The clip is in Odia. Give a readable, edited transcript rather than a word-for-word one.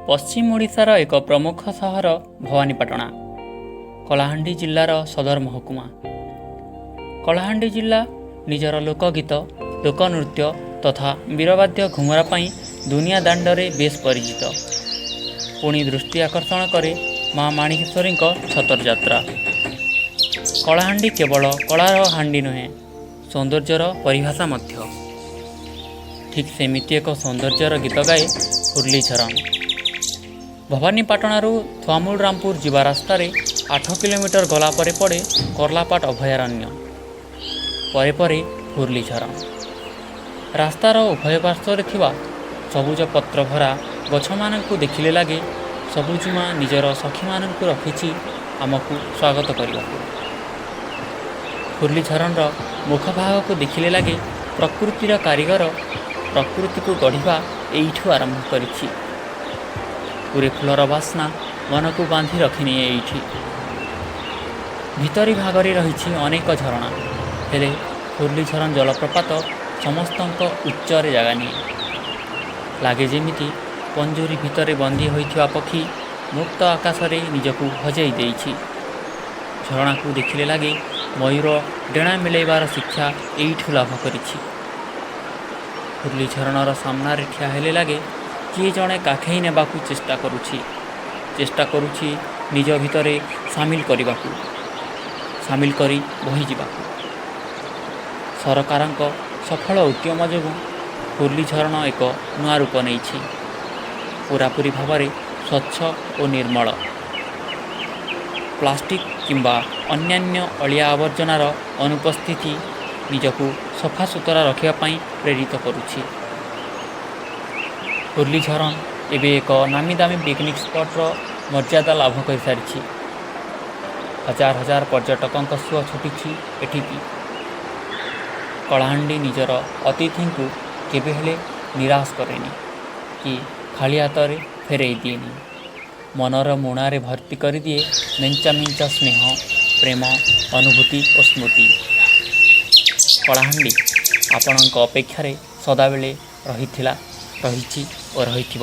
ପଶ୍ଚିମ ଓଡ଼ିଶାର ଏକ ପ୍ରମୁଖ ସହର ଭବାନୀପାଟଣା, କଳାହାଣ୍ଡି ଜିଲ୍ଲାର ସଦର ମହକୁମା। କଳାହାଣ୍ଡି ଜିଲ୍ଲା ନିଜର ଲୋକଗୀତ, ଲୋକନୃତ୍ୟ ତଥା ବୀରବାଦ୍ୟ ଘୁମରା ପାଇଁ ଦୁନିଆ ଦାଣ୍ଡରେ ବେଶ୍ ପରିଚିତ। ପୁଣି ଦୃଷ୍ଟି ଆକର୍ଷଣ କରେ ମା ମାଣିକେଶ୍ୱରୀଙ୍କ ଛତର ଯାତ୍ରା। କଳାହାଣ୍ଡି କେବଳ କଳାର ହାଣ୍ଡି ନୁହେଁ, ସୌନ୍ଦର୍ଯ୍ୟର ପରିଭାଷା ମଧ୍ୟ। ଠିକ୍ ସେମିତି ଏକ ସୌନ୍ଦର୍ଯ୍ୟର ଗୀତ ଗାଏ ହୁର୍ଲିଝରଣ। ଭବାନୀପାଟଣାରୁ ଥୁଆମୁଲ ରାମପୁର ଯିବା ରାସ୍ତାରେ 8 କିଲୋମିଟର ଗଲା ପରେ ପଡ଼େ କର୍ଲାପାଟ ଅଭୟାରଣ୍ୟ, ପରେ ପରେ ହୁର୍ଲିଝରଣ। ରାସ୍ତାର ଉଭୟ ପାର୍ଶ୍ୱରେ ଥିବା ସବୁଜ ପତ୍ର ଭରା ଗଛମାନଙ୍କୁ ଦେଖିଲେ ଲାଗେ ସବୁଜିମା ନିଜର ସଖୀମାନଙ୍କୁ ରଖିଛି ଆମକୁ ସ୍ୱାଗତ କରିବାକୁ। ହୁର୍ଲିଝରଣର ମୁଖଭାଗକୁ ଦେଖିଲେ ଲାଗେ ପ୍ରକୃତିର କାରିଗର ପ୍ରକୃତିକୁ ଗଢ଼ିବା ଏଇଠୁ ଆରମ୍ଭ କରିଛି। ପୁରୀ ଫୁଲର ବାସ୍ନା ମନକୁ ବାନ୍ଧି ରଖିନିଏ ଏଇଠି। ଭିତରି ଭାଗରେ ରହିଛି ଅନେକ ଝରଣା, ହେଲେ ହୁର୍ଲିଝରଣ ଜଳପ୍ରପାତ ସମସ୍ତଙ୍କ ଉଚ୍ଚରେ ଜାଗା ନିଏ। ଲାଗେ ଯେମିତି ପଞ୍ଜୁରୀ ଭିତରେ ବନ୍ଦୀ ହୋଇଥିବା ପକ୍ଷୀ ମୁକ୍ତ ଆକାଶରେ ନିଜକୁ ହଜେଇ ଦେଇଛି। ଝରଣାକୁ ଦେଖିଲେ ଲାଗେ ମୟୂର ଡେଣା ମିଳାଇବାର ଶିକ୍ଷା ଏଇଠୁ ଲାଭ କରିଛି। ହୁର୍ଲିଝରଣର ସାମ୍ନାରେ ଠିଆ ହେଲେ ଲାଗେ କିଏ ଜଣେ କାଖେଇ ନେବାକୁ ଚେଷ୍ଟା କରୁଛି ନିଜ ଭିତରେ ସାମିଲ କରି ବହିଯିବାକୁ। ସରକାରଙ୍କ ସଫଳ ଉଦ୍ୟମ ଯୋଗୁଁ ହୁର୍ଲିଝରଣ ଏକ ନୂଆ ରୂପ ନେଇଛି, ପୂରାପୂରି ଭାବରେ ସ୍ୱଚ୍ଛ ଓ ନିର୍ମଳ। ପ୍ଲାଷ୍ଟିକ କିମ୍ବା ଅନ୍ୟାନ୍ୟ ଅଳିଆ ଆବର୍ଜନାର ଅନୁପସ୍ଥିତି ନିଜକୁ ସଫାସୁତୁରା ରଖିବା ପାଇଁ ପ୍ରେରିତ କରୁଛି। ହୁର୍ଲିଝରଣ ଏବେ ଏକ ନାମୀଦାମୀ ପିକନିକ୍ ସ୍ପଟ୍ର ମର୍ଯ୍ୟାଦା ଲାଭ କରିସାରିଛି। ହଜାର ହଜାର ପର୍ଯ୍ୟଟକଙ୍କ ସୁଅ ଛୁଟିଛି ଏଠିକି। କଳାହାଣ୍ଡି ନିଜର ଅତିଥିଙ୍କୁ କେବେ ହେଲେ ନିରାଶ କରେନି କି ଖାଲି ହାତରେ ଫେରାଇ ଦିଏନି। ମନର ମୁଣାରେ ଭର୍ତ୍ତି କରିଦିଏ ମେଞ୍ଚା ମେଞ୍ଚା ସ୍ନେହ, ପ୍ରେମ, ଅନୁଭୂତି ଓ ସ୍ମୃତି। କଳାହାଣ୍ଡି ଆପଣଙ୍କ ଅପେକ୍ଷାରେ ସଦାବେଳେ ରହିଛି ଓ ରହିଥିବ।